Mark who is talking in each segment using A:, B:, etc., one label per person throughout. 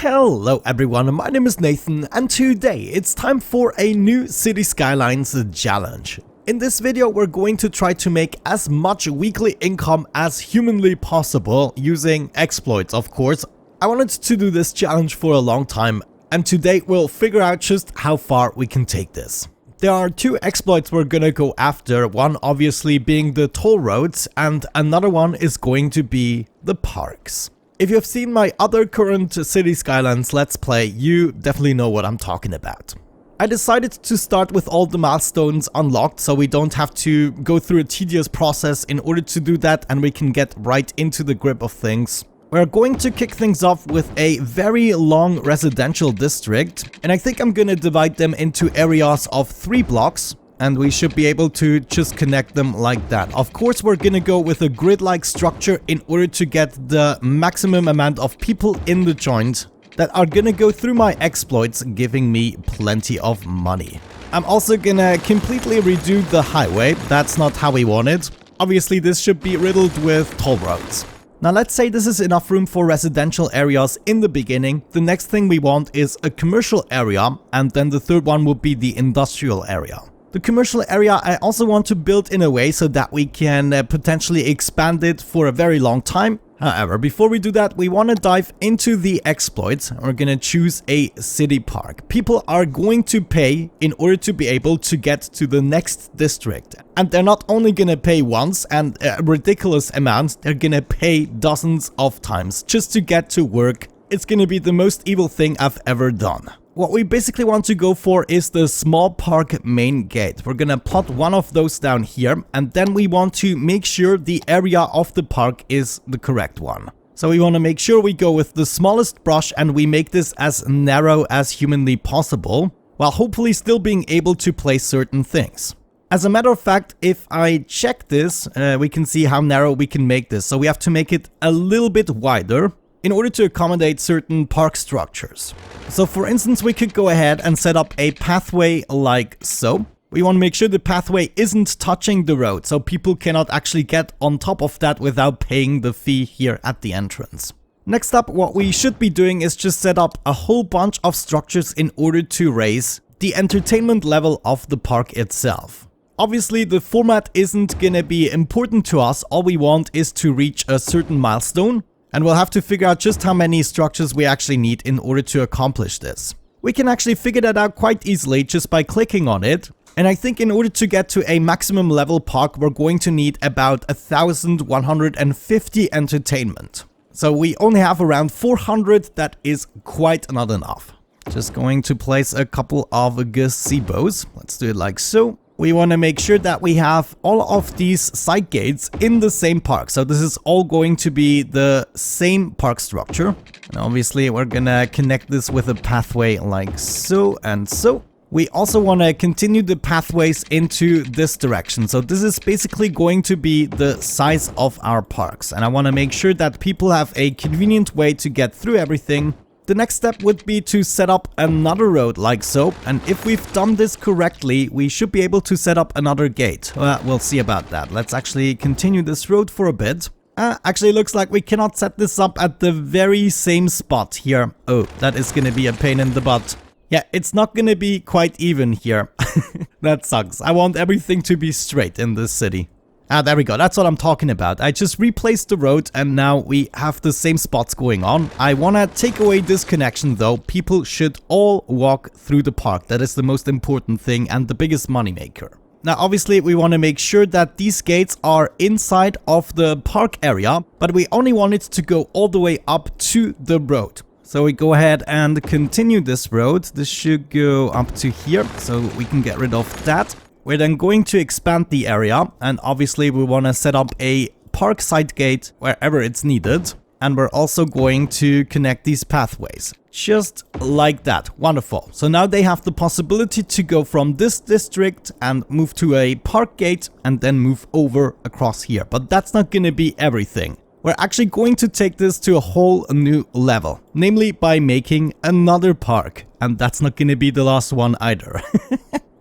A: Hello everyone, my name is Nathan and today it's time for a new City Skylines challenge. In this video we're going to try to make as much weekly income as humanly possible using exploits, of course. I wanted to do this challenge for a long time and today we'll figure out just how far we can take this. There are two exploits we're gonna go after, one obviously being the toll roads and another one is going to be the parks. If you've seen my other current City Skylines Let's Play, you definitely know what I'm talking about. I decided to start with all the milestones unlocked so we don't have to go through a tedious process in order to do that and we can get right into the grip of things. We're going to kick things off with a very long residential district and I think I'm gonna divide them into areas of 3 blocks. And we should be able to just connect them like that. Of course, we're gonna go with a grid-like structure in order to get the maximum amount of people in the joint that are gonna go through my exploits, giving me plenty of money. I'm also gonna completely redo the highway. That's not how we want it. Obviously, this should be riddled with toll roads. Now let's say this is enough room for residential areas in the beginning. The next thing we want is a commercial area, and then the third one would be the industrial area. The commercial area I also want to build in a way so that we can potentially expand it for a very long time. However, before we do that, we want to dive into the exploits. We're going to choose a city park. People are going to pay in order to be able to get to the next district. And they're not only going to pay once and a ridiculous amount, they're going to pay dozens of times just to get to work. It's going to be the most evil thing I've ever done. What we basically want to go for is the small park main gate. We're gonna plot one of those down here and then we want to make sure the area of the park is the correct one. So we want to make sure we go with the smallest brush and we make this as narrow as humanly possible, while hopefully still being able to place certain things. As a matter of fact, if I check this, we can see how narrow we can make this. So we have to make it a little bit wider in order to accommodate certain park structures. So for instance, we could go ahead and set up a pathway like so. We want to make sure the pathway isn't touching the road, so people cannot actually get on top of that without paying the fee here at the entrance. Next up, what we should be doing is just set up a whole bunch of structures in order to raise the entertainment level of the park itself. Obviously, the format isn't gonna be important to us. All we want is to reach a certain milestone. And we'll have to figure out just how many structures we actually need in order to accomplish this. We can actually figure that out quite easily just by clicking on it. And I think in order to get to a maximum level park, we're going to need about 1,150 entertainment. So we only have around 400, that is quite not enough. Just going to place a couple of gazebos. Let's do it like so. We want to make sure that we have all of these side gates in the same park. So this is all going to be the same park structure. And obviously we're gonna connect this with a pathway like so and so. We also want to continue the pathways into this direction. So this is basically going to be the size of our parks. And I want to make sure that people have a convenient way to get through everything. The next step would be to set up another road like so, and if we've done this correctly, we should be able to set up another gate. We'll see about that. Let's actually continue this road for a bit. Actually looks like we cannot set this up at the very same spot here. Oh, that is gonna be a pain in the butt. Yeah, it's not gonna be quite even here. That sucks. I want everything to be straight in this city. There we go. That's what I'm talking about. I just replaced the road and now we have the same spots going on. I want to take away this connection though. People should all walk through the park. That is the most important thing and the biggest moneymaker. Now obviously we want to make sure that these gates are inside of the park area, but we only want it to go all the way up to the road. So we go ahead and continue this road. This should go up to here so we can get rid of that. We're then going to expand the area and obviously we want to set up a park side gate wherever it's needed. And we're also going to connect these pathways. Just like that. Wonderful. So now they have the possibility to go from this district and move to a park gate and then move over across here. But that's not going to be everything. We're actually going to take this to a whole new level. Namely by making another park. And that's not going to be the last one either.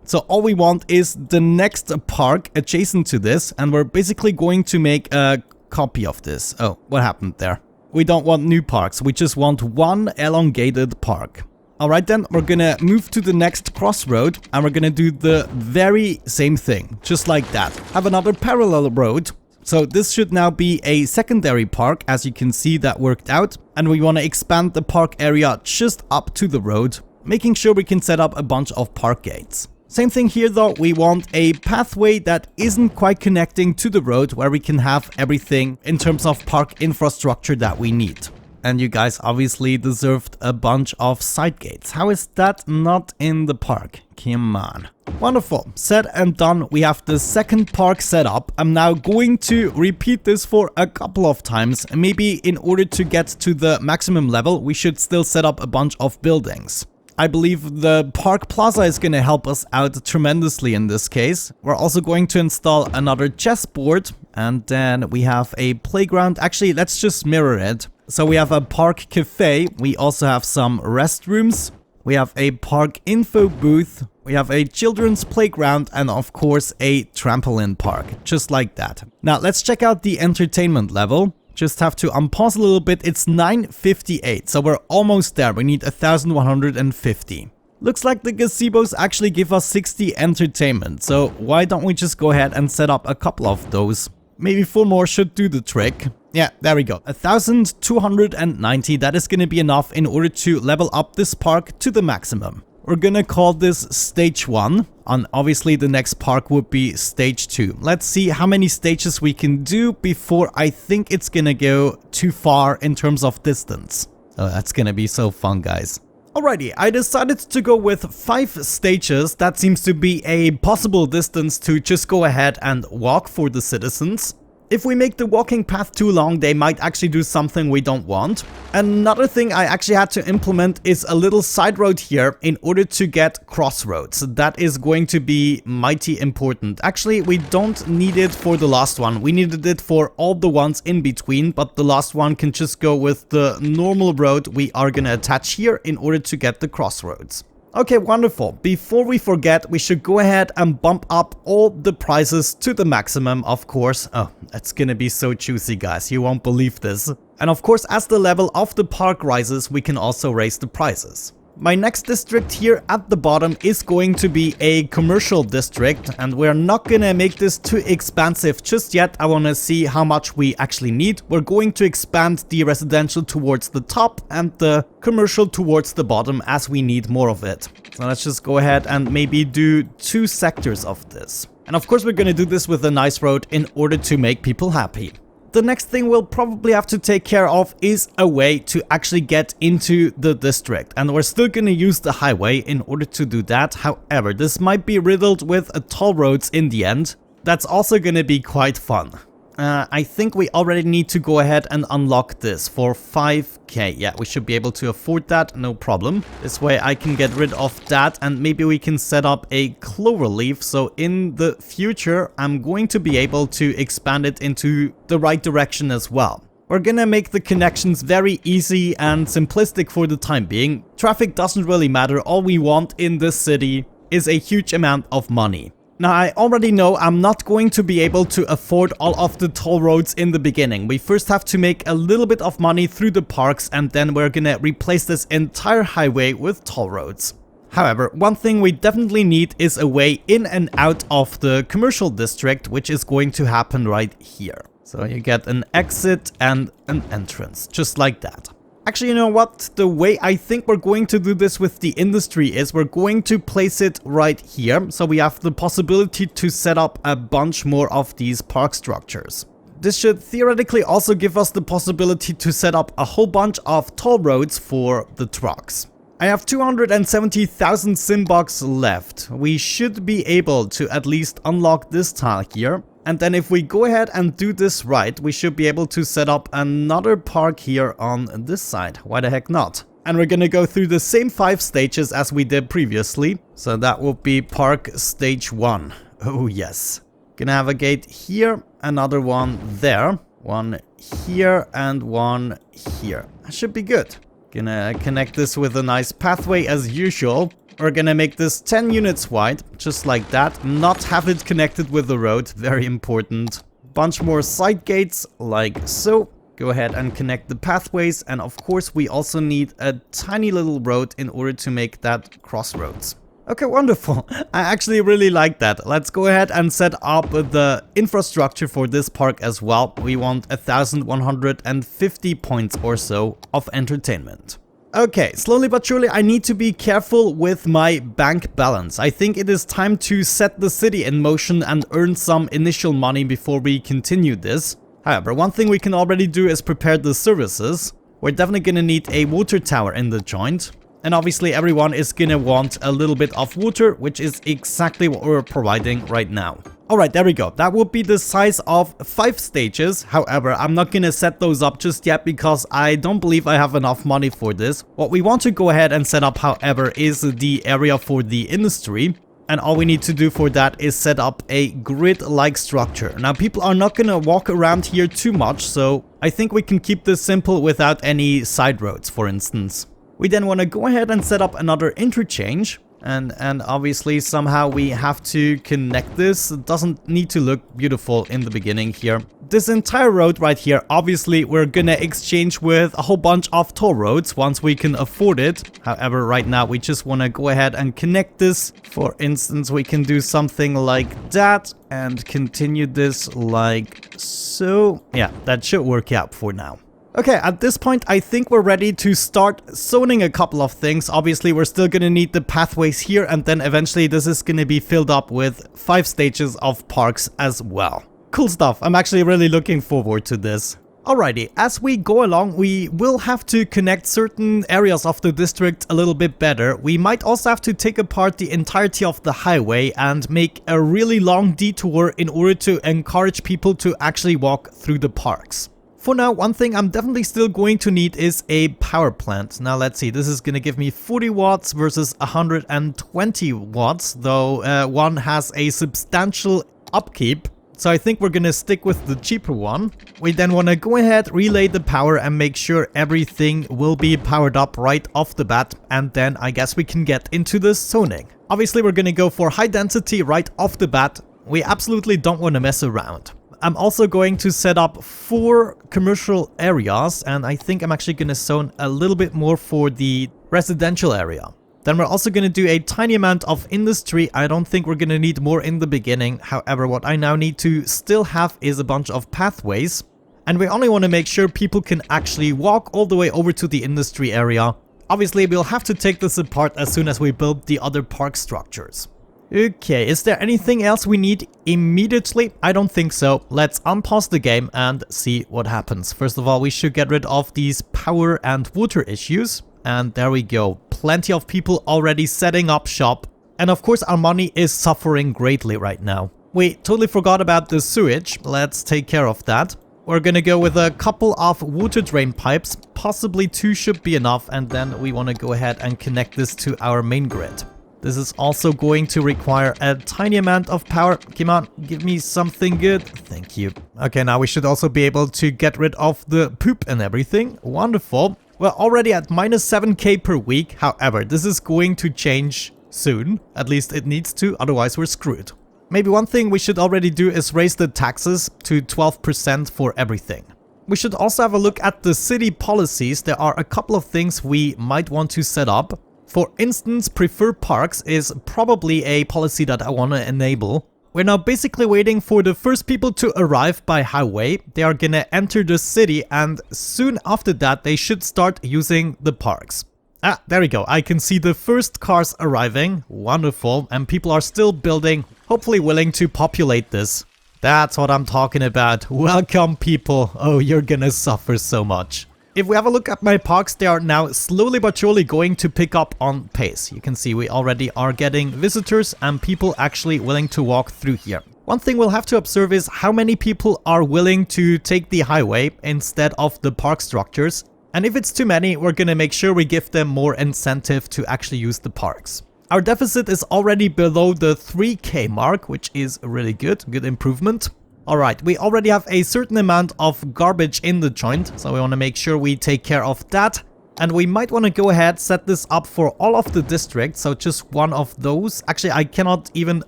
A: So all we want is the next park adjacent to this, and we're basically going to make a copy of this. Oh, what happened there? We don't want new parks, we just want one elongated park. Alright then, we're gonna move to the next crossroad and we're gonna do the very same thing, just like that. Have another parallel road. So this should now be a secondary park, as you can see that worked out. And we want to expand the park area just up to the road, making sure we can set up a bunch of park gates. Same thing here though, we want a pathway that isn't quite connecting to the road, where we can have everything in terms of park infrastructure that we need. And you guys obviously deserved a bunch of side gates. How is that not in the park? Come on. Wonderful. Said and done. We have the second park set up. I'm now going to repeat this for a couple of times. Maybe in order to get to the maximum level, we should still set up a bunch of buildings. I believe the park plaza is going to help us out tremendously in this case. We're also going to install another chessboard. And then we have a playground. Actually, let's just mirror it. So we have a park cafe, we also have some restrooms, we have a park info booth, we have a children's playground, and of course a trampoline park, just like that. Now let's check out the entertainment level. Just have to unpause a little bit, it's 958, so we're almost there, we need 1150. Looks like the gazebos actually give us 60 entertainment, so why don't we just go ahead and set up a couple of those. Maybe 4 more should do the trick. Yeah, there we go. 1290, that is going to be enough in order to level up this park to the maximum. We're going to call this stage 1, and obviously the next park would be stage 2. Let's see how many stages we can do before I think it's going to go too far in terms of distance. Oh, that's going to be so fun, guys. Alrighty, I decided to go with 5 stages. That seems to be a possible distance to just go ahead and walk for the citizens. If we make the walking path too long, they might actually do something we don't want. Another thing I actually had to implement is a little side road here in order to get crossroads. That is going to be mighty important. Actually, we don't need it for the last one. We needed it for all the ones in between, but the last one can just go with the normal road we are gonna attach here in order to get the crossroads. Okay, wonderful. Before we forget, we should go ahead and bump up all the prices to the maximum, of course. Oh, that's gonna be so juicy, guys. You won't believe this. And of course, as the level of the park rises, we can also raise the prices. My next district here at the bottom is going to be a commercial district, and we're not gonna make this too expansive just yet. I wanna see how much we actually need. We're going to expand the residential towards the top and the commercial towards the bottom as we need more of it. So let's just go ahead and maybe do 2 sectors of this. And of course we're gonna do this with a nice road in order to make people happy. The next thing we'll probably have to take care of is a way to actually get into the district, and we're still gonna use the highway in order to do that. However, this might be riddled with toll roads in the end. That's also gonna be quite fun. I think we already need to go ahead and unlock this for 5k. Yeah, we should be able to afford that, no problem. This way I can get rid of that, and maybe we can set up a cloverleaf. So in the future, I'm going to be able to expand it into the right direction as well. We're gonna make the connections very easy and simplistic for the time being. Traffic doesn't really matter. All we want in this city is a huge amount of money. Now, I already know I'm not going to be able to afford all of the toll roads in the beginning. We first have to make a little bit of money through the parks, and then we're gonna replace this entire highway with toll roads. However, one thing we definitely need is a way in and out of the commercial district, which is going to happen right here. So you get an exit and an entrance, just like that. Actually, you know what? The way I think we're going to do this with the industry is we're going to place it right here. So we have the possibility to set up a bunch more of these park structures. This should theoretically also give us the possibility to set up a whole bunch of toll roads for the trucks. I have 270,000 Simbucks left. We should be able to at least unlock this tile here. And then if we go ahead and do this right, we should be able to set up another park here on this side. Why the heck not? And we're gonna go through the same 5 stages as we did previously. So that will be park stage 1. Oh yes. Gonna have a gate here, another one there, one here and one here. That should be good. Gonna connect this with a nice pathway as usual. We're gonna make this 10 units wide, just like that. Not have it connected with the road, very important. Bunch more side gates, like so. Go ahead and connect the pathways, and of course we also need a tiny little road in order to make that crossroads. Okay, wonderful. I actually really like that. Let's go ahead and set up the infrastructure for this park as well. We want 1,150 points or so of entertainment. Okay, slowly but surely I need to be careful with my bank balance. I think it is time to set the city in motion and earn some initial money before we continue this. However, one thing we can already do is prepare the services. We're definitely gonna need a water tower in the joint. And obviously everyone is gonna want a little bit of water, which is exactly what we're providing right now. Alright, there we go. That would be the size of 5 stages. However, I'm not gonna set those up just yet because I don't believe I have enough money for this. What we want to go ahead and set up, however, is the area for the industry. And all we need to do for that is set up a grid-like structure. Now, people are not gonna walk around here too much, so I think we can keep this simple without any side roads, for instance. We then want to go ahead and set up another interchange, and obviously somehow we have to connect this. It doesn't need to look beautiful in the beginning here. This entire road right here, obviously we're gonna exchange with a whole bunch of toll roads once we can afford it. However, right now we just want to go ahead and connect this. For instance, we can do something like that and continue this like so. Yeah, that should work out for now. Okay, at this point, I think we're ready to start zoning a couple of things. Obviously, we're still gonna need the pathways here, and then eventually this is gonna be filled up with 5 stages of parks as well. Cool stuff. I'm actually really looking forward to this. Alrighty, as we go along, we will have to connect certain areas of the district a little bit better. We might also have to take apart the entirety of the highway and make a really long detour in order to encourage people to actually walk through the parks. For now, one thing I'm definitely still going to need is a power plant. Now let's see, this is going to give me 40 watts versus 120 watts, though one has a substantial upkeep. So I think we're going to stick with the cheaper one. We then want to go ahead, relay the power and make sure everything will be powered up right off the bat. And then I guess we can get into the zoning. Obviously, we're going to go for high density right off the bat. We absolutely don't want to mess around. I'm also going to set up 4 commercial areas, and I think I'm actually going to zone a little bit more for the residential area. Then we're also going to do a tiny amount of industry. I don't think we're going to need more in the beginning. However, what I now need to still have is a bunch of pathways. And we only want to make sure people can actually walk all the way over to the industry area. Obviously, we'll have to take this apart as soon as we build the other park structures. Okay, is there anything else we need immediately? I don't think so. Let's unpause the game and see what happens. First of all, we should get rid of these power and water issues. And there we go. Plenty of people already setting up shop. And of course, our money is suffering greatly right now. We totally forgot about the sewage. Let's take care of that. We're gonna go with a couple of water drain pipes. Possibly 2 should be enough. And then we want to go ahead and connect this to our main grid. This is also going to require a tiny amount of power. Come on, give me something good. Thank you. Okay, now we should also be able to get rid of the poop and everything. Wonderful. We're already at minus 7k per week. However, this is going to change soon. At least it needs to, otherwise we're screwed. Maybe one thing we should already do is raise the taxes to 12% for everything. We should also have a look at the city policies. There are a couple of things we might want to set up. For instance, prefer parks is probably a policy that I want to enable. We're now basically waiting for the first people to arrive by highway. They are gonna enter the city, and soon after that they should start using the parks. Ah, there we go. I can see the first cars arriving. Wonderful. And people are still building, hopefully willing to populate this. That's what I'm talking about. Welcome, people. Oh, you're gonna suffer so much. If we have a look at my parks, they are now slowly but surely going to pick up on pace. You can see we already are getting visitors and people actually willing to walk through here. One thing we'll have to observe is how many people are willing to take the highway instead of the park structures. And if it's too many, we're gonna make sure we give them more incentive to actually use the parks. Our deficit is already below the 3k mark, which is really good improvement. Alright, we already have a certain amount of garbage in the joint, so we want to make sure we take care of that. And we might want to go ahead, set this up for all of the districts, so just one of those. Actually, I cannot even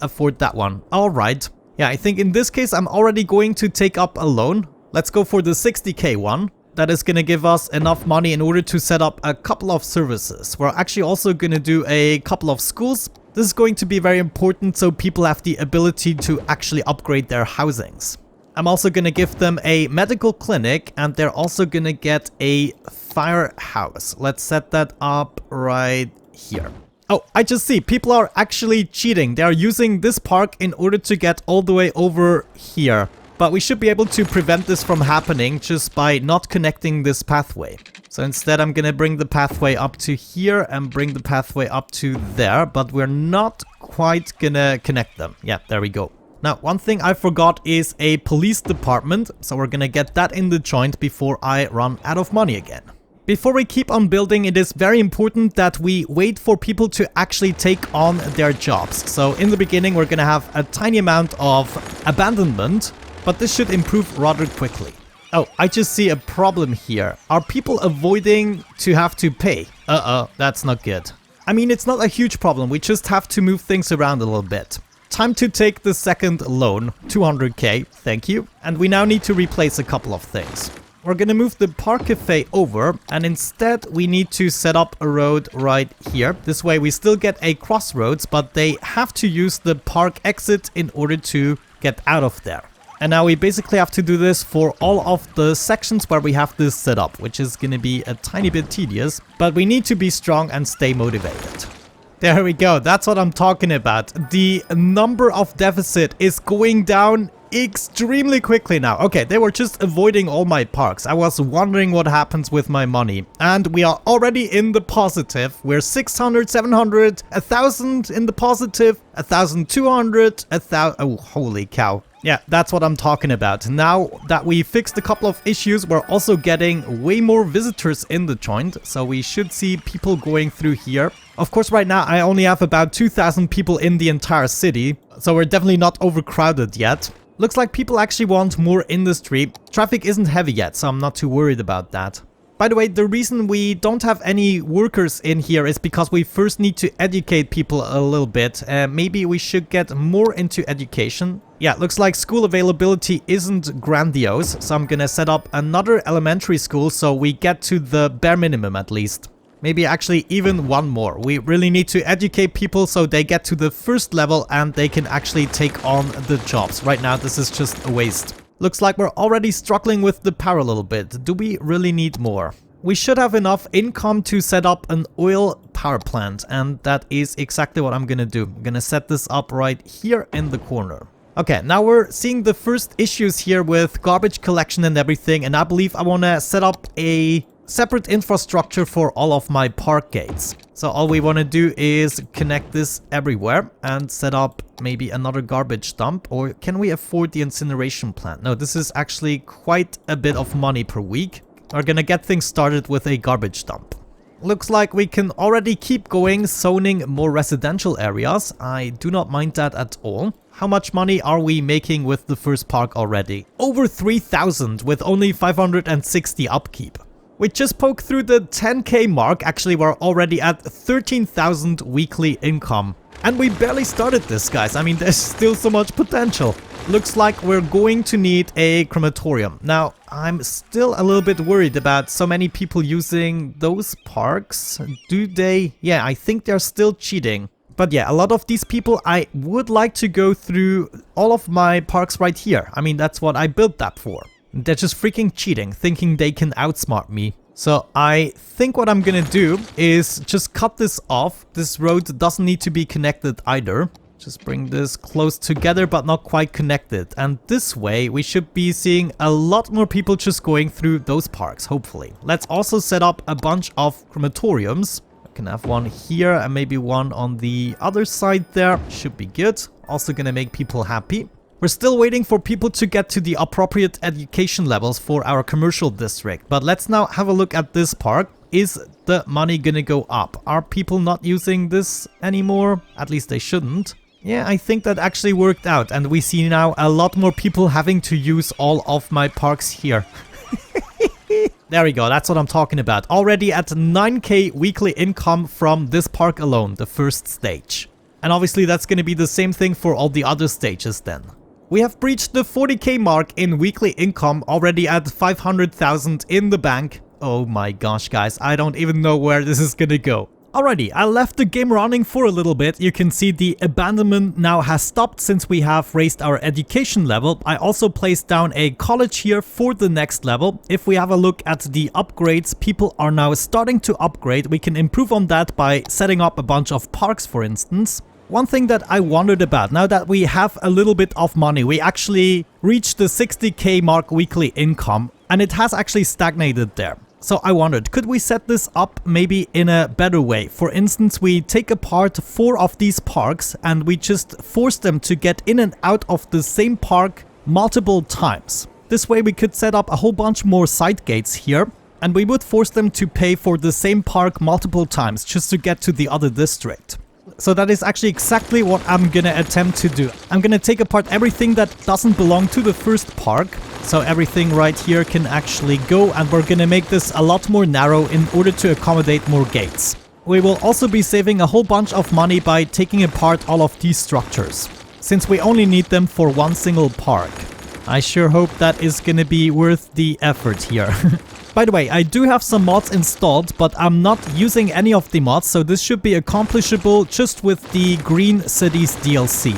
A: afford that one. Alright, yeah, I think in this case I'm already going to take up a loan. Let's go for the 60k one. That is gonna give us enough money in order to set up a couple of services. We're actually also gonna do a couple of schools. This is going to be very important so people have the ability to actually upgrade their housings. I'm also gonna give them a medical clinic, and they're also gonna get a firehouse. Let's set that up right here. Oh, I just see people are actually cheating. They are using this park in order to get all the way over here. But we should be able to prevent this from happening just by not connecting this pathway. So instead I'm gonna bring the pathway up to here and bring the pathway up to there, but we're not quite gonna connect them. Yeah, there we go. Now, one thing I forgot is a police department, so we're gonna get that in the joint before I run out of money again. Before we keep on building, it is very important that we wait for people to actually take on their jobs. So in the beginning, we're gonna have a tiny amount of abandonment, but this should improve rather quickly. Oh, I just see a problem here. Are people avoiding to have to pay? That's not good. I mean, it's not a huge problem. We just have to move things around a little bit. Time to take the second loan, 200k, thank you. And we now need to replace a couple of things. We're gonna move the park cafe over, and instead we need to set up a road right here. This way we still get a crossroads, but they have to use the park exit in order to get out of there. And now we basically have to do this for all of the sections where we have this set up, which is gonna be a tiny bit tedious, but we need to be strong and stay motivated. There we go, that's what I'm talking about. The number of deficit is going down extremely quickly now. Okay, they were just avoiding all my parks. I was wondering what happens with my money. And we are already in the positive. We're 600, 700, 1,000 in the positive, 1,200, 1,000. Oh, holy cow. Yeah, that's what I'm talking about. Now that we fixed a couple of issues, we're also getting way more visitors in the joint. So we should see people going through here. Of course, right now I only have about 2,000 people in the entire city. So we're definitely not overcrowded yet. Looks like people actually want more industry. Traffic isn't heavy yet, so I'm not too worried about that. By the way, the reason we don't have any workers in here is because we first need to educate people a little bit. Maybe we should get more into education. Yeah, looks like school availability isn't grandiose, so I'm gonna set up another elementary school so we get to the bare minimum at least. Maybe actually even one more. We really need to educate people so they get to the first level and they can actually take on the jobs. Right now, this is just a waste. Looks like we're already struggling with the power a little bit. Do we really need more? We should have enough income to set up an oil power plant, and that is exactly what I'm gonna do. I'm gonna set this up right here in the corner. Okay, now we're seeing the first issues here with garbage collection and everything, and I believe I wanna set up a separate infrastructure for all of my park gates. So all we want to do is connect this everywhere and set up maybe another garbage dump. Or can we afford the incineration plant? No, this is actually quite a bit of money per week. We're gonna get things started with a garbage dump. Looks like we can already keep going, zoning more residential areas. I do not mind that at all. How much money are we making with the first park already? Over 3,000 with only 560 upkeep. We just poked through the 10k mark. Actually, we're already at 13,000 weekly income. And we barely started this, guys. I mean, there's still so much potential. Looks like we're going to need a crematorium. Now, I'm still a little bit worried about so many people using those parks. Do they? Yeah, I think they're still cheating. But yeah, a lot of these people, I would like to go through all of my parks right here. I mean, that's what I built that for. They're just freaking cheating, thinking they can outsmart me. So I think what I'm gonna do is just cut this off. This road doesn't need to be connected either. Just bring this close together but not quite connected. And this way we should be seeing a lot more people just going through those parks, hopefully. Let's also set up a bunch of crematoriums. I can have one here and maybe one on the other side there. Should be good. Also gonna make people happy. We're still waiting for people to get to the appropriate education levels for our commercial district. But let's now have a look at this park. Is the money gonna go up? Are people not using this anymore? At least they shouldn't. Yeah, I think that actually worked out. And we see now a lot more people having to use all of my parks here. There we go, that's what I'm talking about. Already at 9k weekly income from this park alone, the first stage. And obviously that's gonna be the same thing for all the other stages then. We have breached the 40k mark in weekly income, already at 500,000 in the bank. Oh my gosh, guys, I don't even know where this is gonna go. Alrighty, I left the game running for a little bit. You can see the abandonment now has stopped since we have raised our education level. I also placed down a college here for the next level. If we have a look at the upgrades, people are now starting to upgrade. We can improve on that by setting up a bunch of parks, for instance. One thing that I wondered about, now that we have a little bit of money, we actually reached the 60k mark weekly income, and it has actually stagnated there. So I wondered, could we set this up maybe in a better way? For instance, we take apart 4 of these parks and we just force them to get in and out of the same park multiple times. This way we could set up a whole bunch more side gates here, and we would force them to pay for the same park multiple times just to get to the other district. So that is actually exactly what I'm gonna attempt to do. I'm gonna take apart everything that doesn't belong to the first park. So everything right here can actually go, and we're gonna make this a lot more narrow in order to accommodate more gates. We will also be saving a whole bunch of money by taking apart all of these structures, since we only need them for one single park. I sure hope that is gonna be worth the effort here. By the way, I do have some mods installed, but I'm not using any of the mods, so this should be accomplishable just with the Green Cities DLC.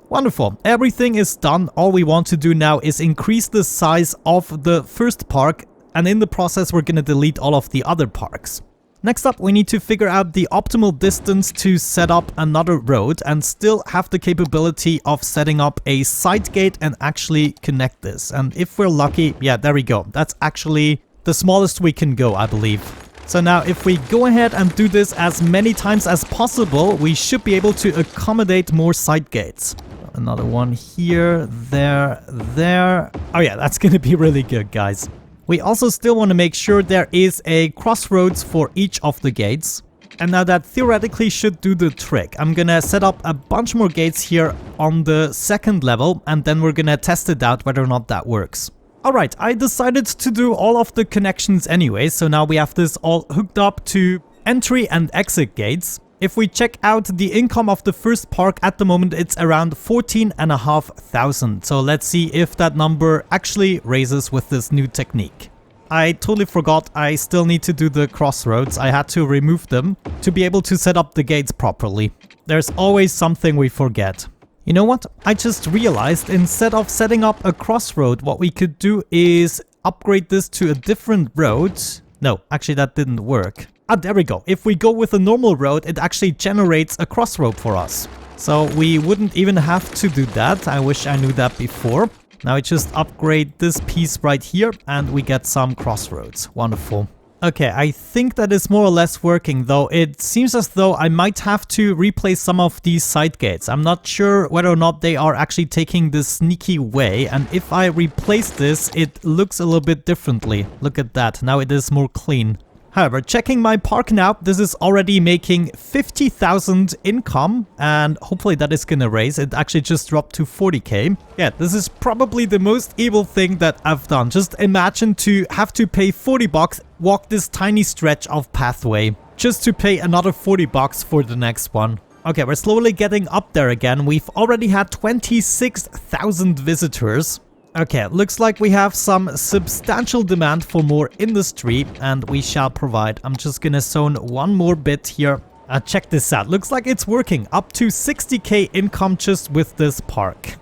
A: Wonderful, everything is done. All we want to do now is increase the size of the first park, and in the process we're gonna delete all of the other parks. Next up, we need to figure out the optimal distance to set up another road and still have the capability of setting up a side gate and actually connect this. And if we're lucky, yeah, there we go. That's actually the smallest we can go, I believe. So now if we go ahead and do this as many times as possible, we should be able to accommodate more side gates. Another one here, there. Oh yeah, that's gonna be really good, guys. We also still want to make sure there is a crossroads for each of the gates. And now that theoretically should do the trick. I'm gonna set up a bunch more gates here on the second level, and then we're gonna test it out whether or not that works. Alright, I decided to do all of the connections anyway, so now we have this all hooked up to entry and exit gates. If we check out the income of the first park, at the moment it's around 14,500. So let's see if that number actually raises with this new technique. I totally forgot I still need to do the crossroads. I had to remove them to be able to set up the gates properly. There's always something we forget. You know what? I just realized instead of setting up a crossroad, what we could do is upgrade this to a different road. No, actually that didn't work. Ah, there we go. If we go with a normal road, it actually generates a crossroad for us. So we wouldn't even have to do that. I wish I knew that before. Now we just upgrade this piece right here and we get some crossroads. Wonderful. Okay, I think that is more or less working, though it seems as though I might have to replace some of these side gates. I'm not sure whether or not they are actually taking this sneaky way, and if I replace this, it looks a little bit differently. Look at that, now it is more clean. However, checking my park now, this is already making 50,000 income, and hopefully that is gonna raise. It actually just dropped to 40k. Yeah, this is probably the most evil thing that I've done. Just imagine to have to pay 40 bucks, walk this tiny stretch of pathway, just to pay another 40 bucks for the next one. Okay, we're slowly getting up there again. We've already had 26,000 visitors. Okay, looks like we have some substantial demand for more industry, and we shall provide. I'm just gonna zone one more bit here. Check this out. Looks like it's working. Up to 60k income just with this park.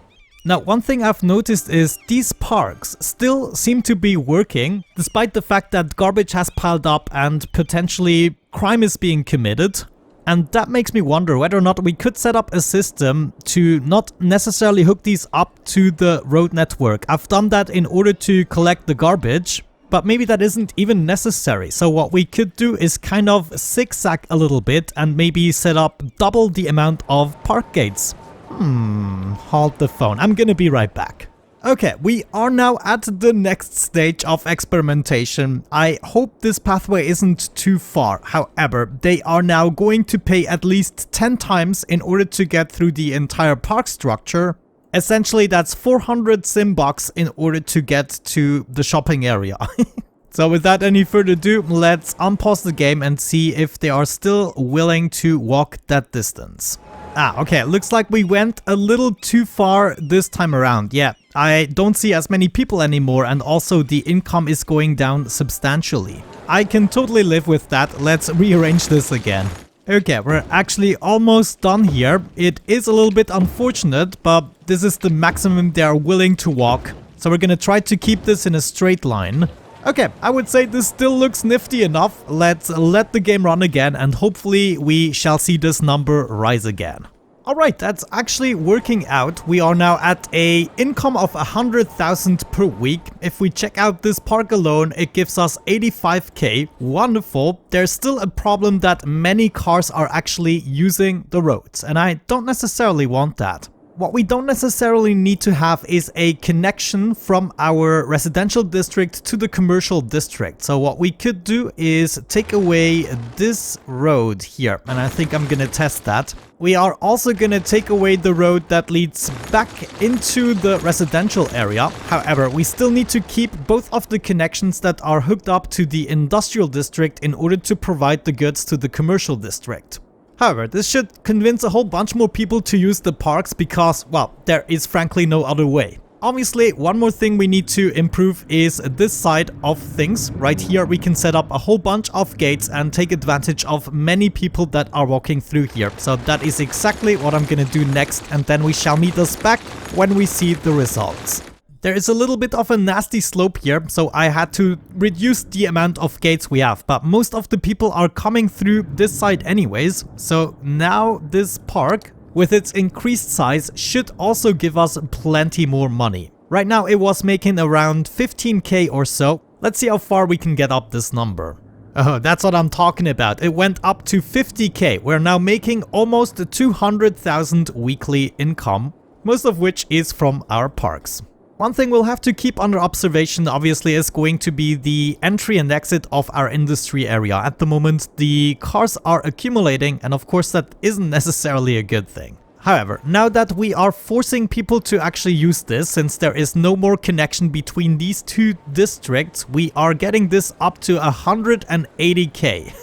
A: Now, one thing I've noticed is these parks still seem to be working, despite the fact that garbage has piled up and potentially crime is being committed. And that makes me wonder whether or not we could set up a system to not necessarily hook these up to the road network. I've done that in order to collect the garbage, but maybe that isn't even necessary. So what we could do is kind of zigzag a little bit and maybe set up double the amount of park gates. Hold the phone. I'm gonna be right back. Okay, we are now at the next stage of experimentation. I hope this pathway isn't too far. However, they are now going to pay at least 10 times in order to get through the entire park structure. Essentially, that's 400 sim bucks in order to get to the shopping area. So without any further ado, let's unpause the game and see if they are still willing to walk that distance. Ah, okay, looks like we went a little too far this time around. Yeah, I don't see as many people anymore, and also the income is going down substantially. I can totally live with that. Let's rearrange this again. Okay, we're actually almost done here. It is a little bit unfortunate, but this is the maximum they are willing to walk. So we're gonna try to keep this in a straight line. Okay, I would say this still looks nifty enough. Let's let the game run again, and hopefully we shall see this number rise again. Alright, that's actually working out. We are now at a income of 100,000 per week. If we check out this park alone, it gives us 85k. Wonderful. There's still a problem that many cars are actually using the roads, and I don't necessarily want that. What we don't necessarily need to have is a connection from our residential district to the commercial district. So what we could do is take away this road here, and I think I'm gonna test that. We are also gonna take away the road that leads back into the residential area. However, we still need to keep both of the connections that are hooked up to the industrial district in order to provide the goods to the commercial district. However, this should convince a whole bunch more people to use the parks because, well, there is frankly no other way. Obviously, one more thing we need to improve is this side of things. Right here, we can set up a whole bunch of gates and take advantage of many people that are walking through here. So that is exactly what I'm gonna do next, and then we shall meet us back when we see the results. There is a little bit of a nasty slope here, so I had to reduce the amount of gates we have, but most of the people are coming through this side anyways, so now this park, with its increased size, should also give us plenty more money. Right now it was making around 15k or so. Let's see how far we can get up this number. Oh, that's what I'm talking about. It went up to 50k. We're now making almost 200,000 weekly income, most of which is from our parks. One thing we'll have to keep under observation obviously is going to be the entry and exit of our industry area. At the moment the cars are accumulating, and of course that isn't necessarily a good thing. However, now that we are forcing people to actually use this, since there is no more connection between these two districts, we are getting this up to 180k.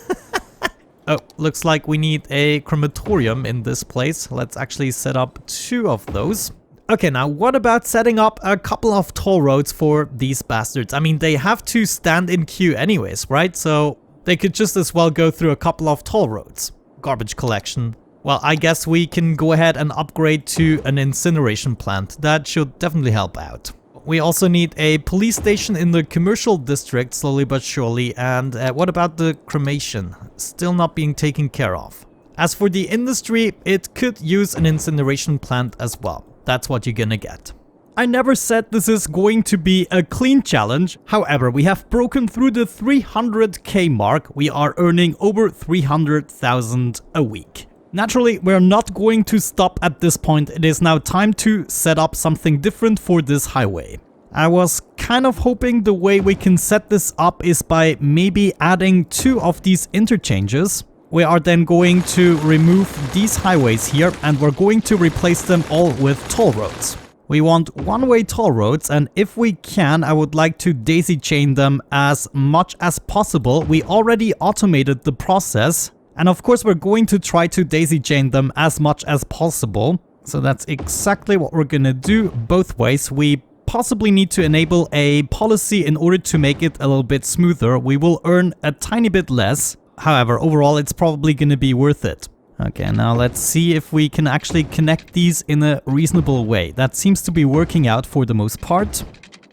A: Oh, looks like we need a crematorium in this place. Let's actually set up 2 of those. Okay, now what about setting up a couple of toll roads for these bastards? I mean, they have to stand in queue anyways, right? So they could just as well go through a couple of toll roads. Garbage collection. Well, I guess we can go ahead and upgrade to an incineration plant. That should definitely help out. We also need a police station in the commercial district, slowly but surely. And what about the cremation? Still not being taken care of. As for the industry, it could use an incineration plant as well. That's what you're gonna get. I never said this is going to be a clean challenge. However, we have broken through the 300k mark. We are earning over 300,000 a week. Naturally, we're not going to stop at this point. It is now time to set up something different for this highway. I was kind of hoping the way we can set this up is by maybe adding 2 of these interchanges. We are then going to remove these highways here, and we're going to replace them all with toll roads. We want one-way toll roads, and if we can, I would like to daisy chain them as much as possible. We already automated the process, and of course we're going to try to daisy chain them as much as possible. So that's exactly what we're gonna do both ways. We possibly need to enable a policy in order to make it a little bit smoother. We will earn a tiny bit less. However, overall, it's probably going to be worth it. Okay, now let's see if we can actually connect these in a reasonable way. That seems to be working out for the most part.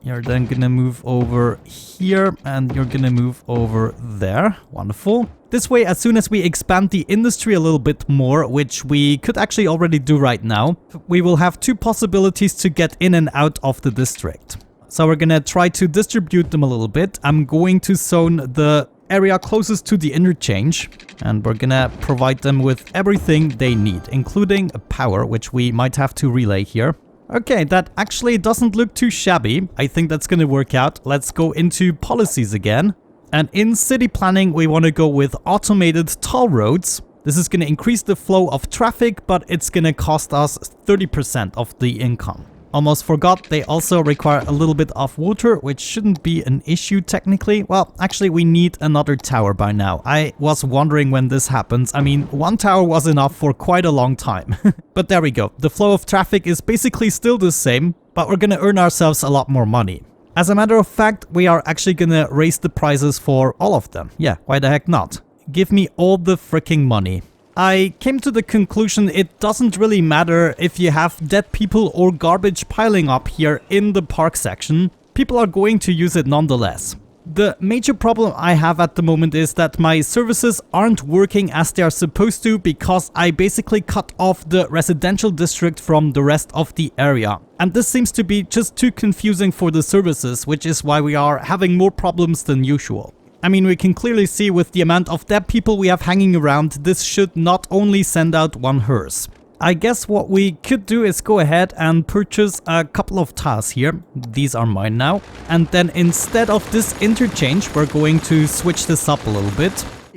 A: You're then going to move over here, and you're going to move over there. Wonderful. This way, as soon as we expand the industry a little bit more, which we could actually already do right now, we will have 2 possibilities to get in and out of the district. So we're going to try to distribute them a little bit. I'm going to zone the area closest to the interchange, and we're gonna provide them with everything they need, including a power, which we might have to relay here. Okay, that actually doesn't look too shabby. I think that's gonna work out. Let's go into policies again. And in city planning, we want to go with automated toll roads. This is gonna increase the flow of traffic, but it's gonna cost us 30% of the income. Almost forgot, they also require a little bit of water, which shouldn't be an issue technically. Well, actually we need another tower by now. I was wondering when this happens. I mean, one tower was enough for quite a long time. But there we go. The flow of traffic is basically still the same, but we're gonna earn ourselves a lot more money. As a matter of fact, we are actually gonna raise the prices for all of them. Yeah, why the heck not? Give me all the freaking money. I came to the conclusion it doesn't really matter if you have dead people or garbage piling up here in the park section. People are going to use it nonetheless. The major problem I have at the moment is that my services aren't working as they are supposed to because I basically cut off the residential district from the rest of the area. And this seems to be just too confusing for the services, which is why we are having more problems than usual. I mean, we can clearly see with the amount of dead people we have hanging around, this should not only send out one hearse. I guess what we could do is go ahead and purchase a couple of tiles here. These are mine now. And then instead of this interchange, we're going to switch this up a little bit.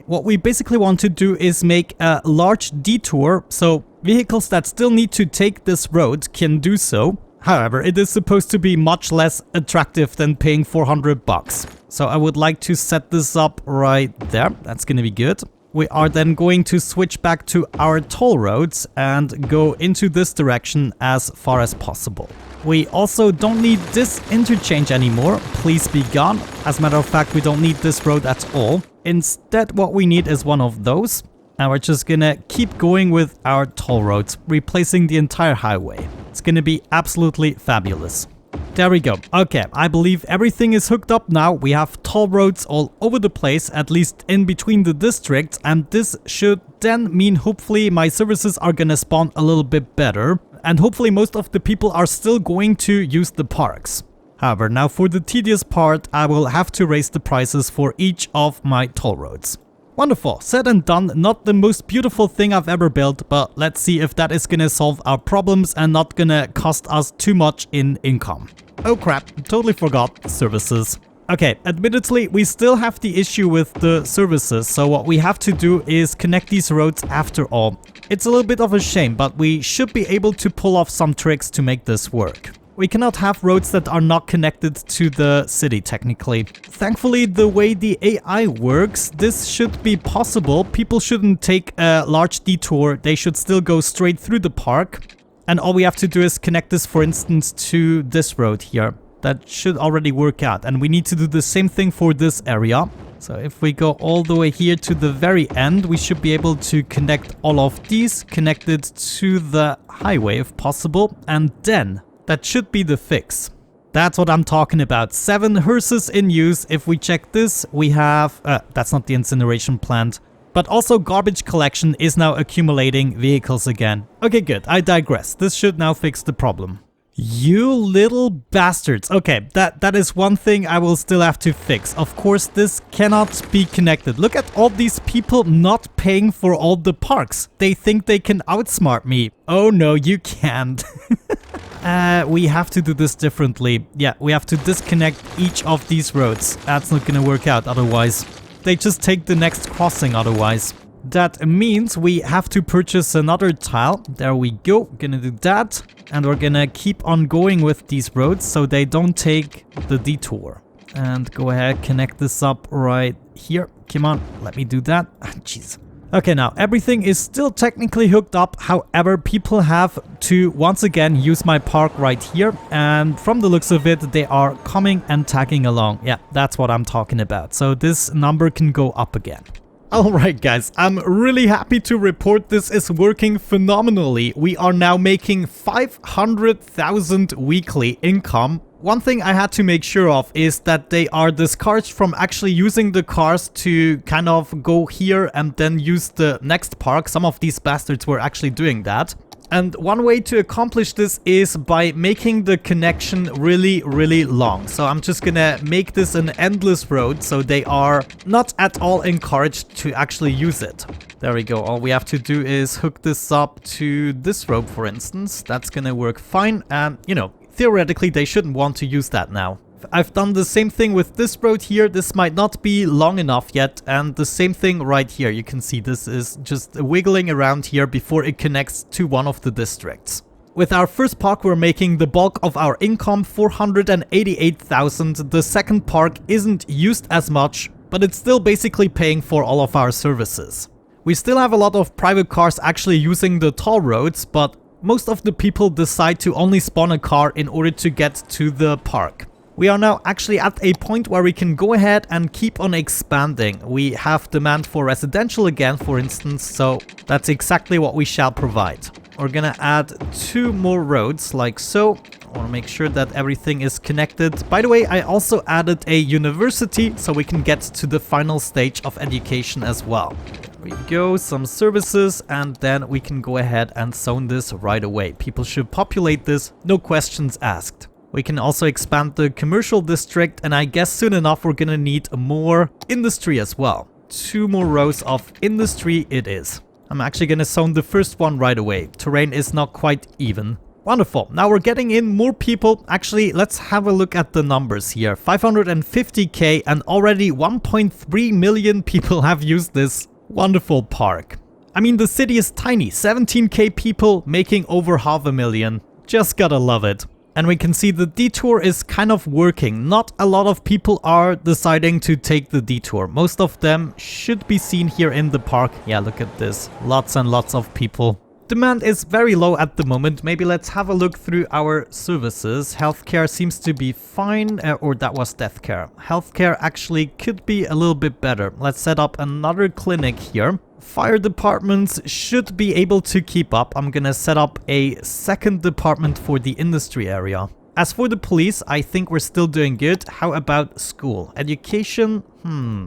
A: What we basically want to do is make a large detour, so vehicles that still need to take this road can do so. However, it is supposed to be much less attractive than paying 400 bucks. So I would like to set this up right there. That's going to be good. We are then going to switch back to our toll roads and go into this direction as far as possible. We also don't need this interchange anymore. Please be gone. As a matter of fact, we don't need this road at all. Instead, what we need is one of those. And we're just gonna keep going with our toll roads, replacing the entire highway. It's gonna be absolutely fabulous. There we go. Okay, I believe everything is hooked up now. We have toll roads all over the place, at least in between the districts, and this should then mean hopefully my services are gonna spawn a little bit better, and hopefully most of the people are still going to use the parks. However, now for the tedious part, I will have to raise the prices for each of my toll roads. Wonderful, said and done. Not the most beautiful thing I've ever built, but let's see if that is gonna solve our problems and not gonna cost us too much in income. Oh crap, totally forgot services. Okay, admittedly, we still have the issue with the services, so what we have to do is connect these roads after all. It's a little bit of a shame, but we should be able to pull off some tricks to make this work. We cannot have roads that are not connected to the city, technically. Thankfully, the way the AI works, this should be possible. People shouldn't take a large detour. They should still go straight through the park. And all we have to do is connect this, for instance, to this road here. That should already work out. And we need to do the same thing for this area. So if we go all the way here to the very end, we should be able to connect all of these, connected to the highway if possible. And then that should be the fix. That's what I'm talking about. 7 hearses in use. If we check this, we have... that's not the incineration plant. But also garbage collection is now accumulating vehicles again. Okay, good. I digress. This should now fix the problem. You little bastards. Okay, that is one thing I will still have to fix. Of course, this cannot be connected. Look at all these people not paying for all the parks. They think they can outsmart me. Oh no, you can't. We have to do this differently. Yeah, we have to disconnect each of these roads. That's not gonna work out otherwise. They just take the next crossing otherwise. That means we have to purchase another tile. There we go. Gonna do that. And we're gonna keep on going with these roads so they don't take the detour. And go ahead, connect this up right here. Come on, let me do that. Jeez. Okay, now everything is still technically hooked up. However, people have to once again use my park right here. And from the looks of it, they are coming and tagging along. Yeah, that's what I'm talking about. So this number can go up again. Alright guys, I'm really happy to report this is working phenomenally. We are now making 500,000 weekly income. One thing I had to make sure of is that they are discouraged from actually using the cars to kind of go here and then use the next park. Some of these bastards were actually doing that. And one way to accomplish this is by making the connection really, really long. So I'm just gonna make this an endless road so they are not at all encouraged to actually use it. There we go. All we have to do is hook this up to this road, for instance. That's gonna work fine. And, you know, theoretically, they shouldn't want to use that now. I've done the same thing with this road here. This might not be long enough yet. And the same thing right here. You can see this is just wiggling around here before it connects to one of the districts. With our first park, we're making the bulk of our income, 488,000. The second park isn't used as much, but it's still basically paying for all of our services. We still have a lot of private cars actually using the toll roads, but most of the people decide to only spawn a car in order to get to the park. We are now actually at a point where we can go ahead and keep on expanding. We have demand for residential again, for instance, so that's exactly what we shall provide. We're gonna add 2 more roads like so. I want to make sure that everything is connected. By the way, I also added a university so we can get to the final stage of education as well. There we go, some services, and then we can go ahead and zone this right away. People should populate this, no questions asked. We can also expand the commercial district, and I guess soon enough we're gonna need more industry as well. 2 more rows of industry it is. I'm actually gonna zone the first one right away. Terrain is not quite even. Wonderful. Now we're getting in more people. Actually, let's have a look at the numbers here. 550k and already 1.3 million people have used this wonderful park. I mean, the city is tiny. 17k people making over 500,000. Just gotta love it. And we can see the detour is kind of working. Not a lot of people are deciding to take the detour. Most of them should be seen here in the park. Yeah, look at this. Lots and lots of people. Demand is very low at the moment. Maybe let's have a look through our services. Healthcare seems to be fine, or that was death care. Healthcare actually could be a little bit better. Let's set up another clinic here. Fire departments should be able to keep up. I'm gonna set up a second department for the industry area. As for the police, I think we're still doing good. How about school? Education?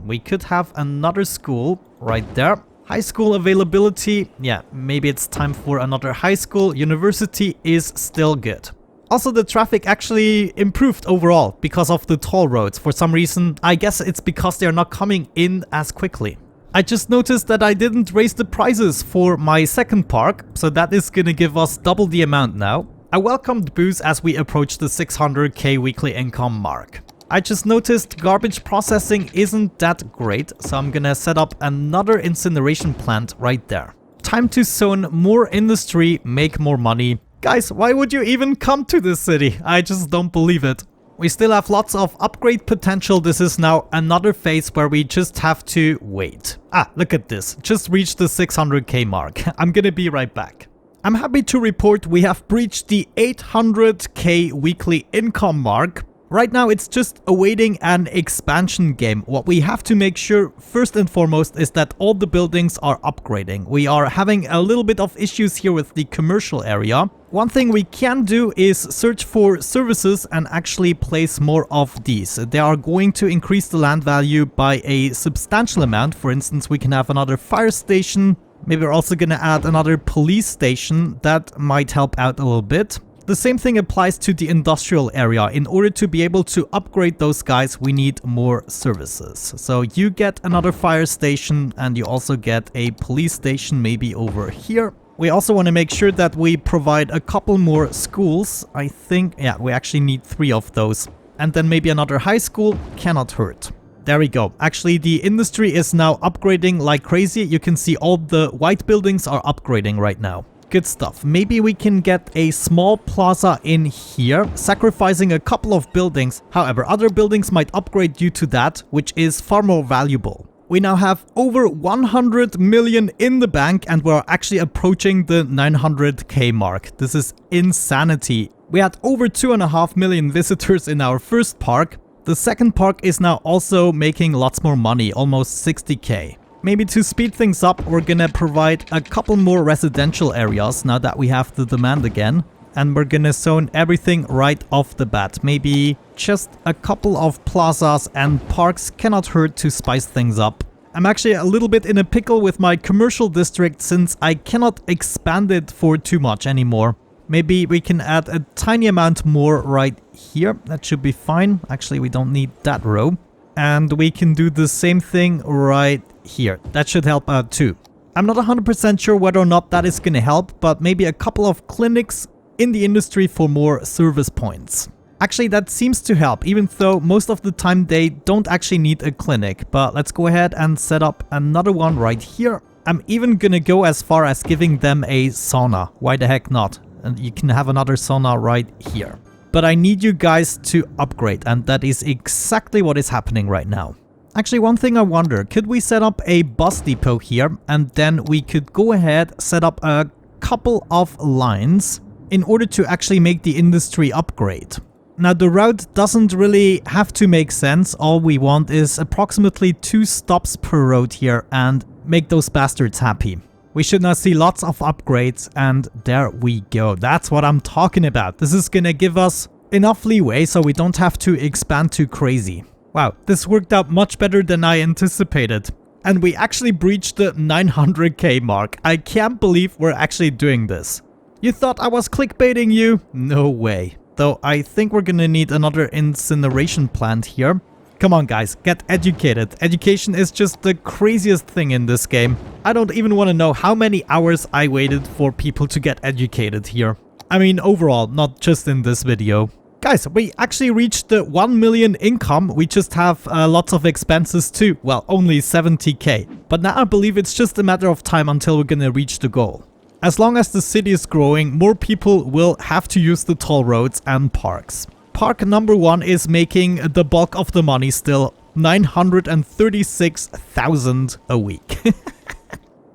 A: We could have another school right there. High school availability? Yeah, maybe it's time for another high school. University is still good. Also, the traffic actually improved overall because of the toll roads. For some reason, I guess it's because they're not coming in as quickly. I just noticed that I didn't raise the prices for my second park, so that is gonna give us double the amount now. I welcomed booze as we approach the 600k weekly income mark. I just noticed garbage processing isn't that great, so I'm gonna set up another incineration plant right there. Time to zone more industry, make more money. Guys, why would you even come to this city? I just don't believe it. We still have lots of upgrade potential. This is now another phase where we just have to wait. Ah, look at this. Just reached the 600k mark. I'm gonna be right back. I'm happy to report we have breached the 800k weekly income mark. Right now it's just awaiting an expansion game. What we have to make sure first and foremost is that all the buildings are upgrading. We are having a little bit of issues here with the commercial area. One thing we can do is search for services and actually place more of these. They are going to increase the land value by a substantial amount. For instance, we can have another fire station. Maybe we're also going to add another police station. That might help out a little bit. The same thing applies to the industrial area. In order to be able to upgrade those guys, we need more services. So you get another fire station and you also get a police station maybe over here. We also want to make sure that we provide a couple more schools. I think, yeah, we actually need 3 of those. And then maybe another high school cannot hurt. There we go. Actually, the industry is now upgrading like crazy. You can see all the white buildings are upgrading right now. Good stuff. Maybe we can get a small plaza in here, sacrificing a couple of buildings. However, other buildings might upgrade due to that, which is far more valuable. We now have over 100 million in the bank and we're actually approaching the 900k mark. This is insanity. We had over 2.5 million visitors in our first park. The second park is now also making lots more money, almost 60k. Maybe to speed things up, we're gonna provide a couple more residential areas now that we have the demand again. And we're gonna zone everything right off the bat. Maybe just a couple of plazas and parks cannot hurt to spice things up. I'm actually a little bit in a pickle with my commercial district since I cannot expand it for too much anymore. Maybe we can add a tiny amount more right here. That should be fine. Actually, we don't need that row. And we can do the same thing right here. That should help out too. I'm not 100% sure whether or not that is going to help, but maybe a couple of clinics in the industry for more service points. Actually, that seems to help, even though most of the time they don't actually need a clinic. But let's go ahead and set up another one right here. I'm even gonna go as far as giving them a sauna. Why the heck not? and you can have another sauna right here. But I need you guys to upgrade, and that is exactly what is happening right now. Actually, one thing I wonder, could we set up a bus depot here, and then we could go ahead, set up a couple of lines in order to actually make the industry upgrade. Now, the route doesn't really have to make sense. All we want is approximately 2 stops per road here and make those bastards happy. We should now see lots of upgrades, and there we go. That's what I'm talking about. This is gonna give us enough leeway so we don't have to expand too crazy. Wow, this worked out much better than I anticipated. And we actually breached the 900k mark. I can't believe we're actually doing this. You thought I was clickbaiting you? No way. Though I think we're gonna need another incineration plant here. Come on guys, get educated. Education is just the craziest thing in this game. I don't even want to know how many hours I waited for people to get educated here. I mean overall, not just in this video. Guys, we actually reached the 1 million income. We just have lots of expenses too. Well, only 70k. But now I believe it's just a matter of time until we're gonna reach the goal. As long as the city is growing, more people will have to use the toll roads and parks. Park number 1 is making the bulk of the money still, 936,000 a week.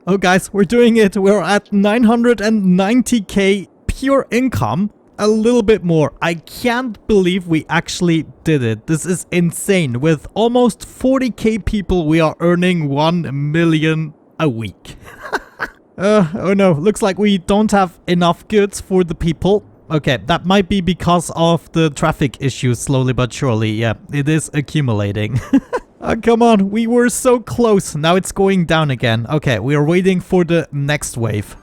A: Oh guys, we're doing it. We're at 990k pure income. A little bit more. I can't believe we actually did it. This is insane. With almost 40k people, we are earning 1 million a week. Oh no, looks like we don't have enough goods for the people. Okay, that might be because of the traffic issues slowly but surely. Yeah, it is accumulating. Come on, we were so close. Now it's going down again. Okay, we are waiting for the next wave.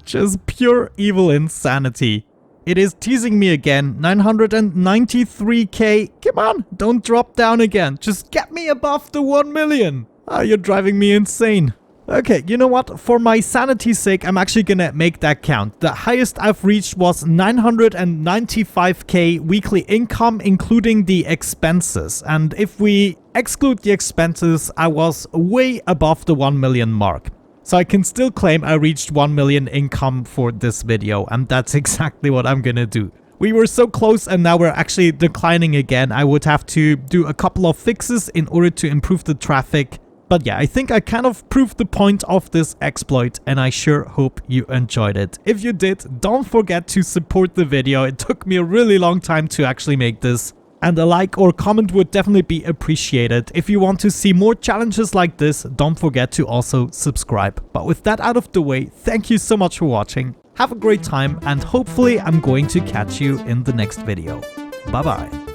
A: Just pure evil insanity. It is teasing me again. 993k. Come on, don't drop down again. Just get me above the 1 million. You're driving me insane. Okay, you know what? For my sanity's sake, I'm actually gonna make that count. The highest I've reached was 995k weekly income, including the expenses. And if we exclude the expenses, I was way above the 1 million mark. So I can still claim I reached 1 million income for this video, and that's exactly what I'm gonna do. We were so close and now we're actually declining again. I would have to do a couple of fixes in order to improve the traffic. But yeah, I think I kind of proved the point of this exploit, and I sure hope you enjoyed it. If you did, don't forget to support the video. It took me a really long time to actually make this. And a like or comment would definitely be appreciated. If you want to see more challenges like this, don't forget to also subscribe. But with that out of the way, thank you so much for watching. Have a great time, and hopefully I'm going to catch you in the next video. Bye bye.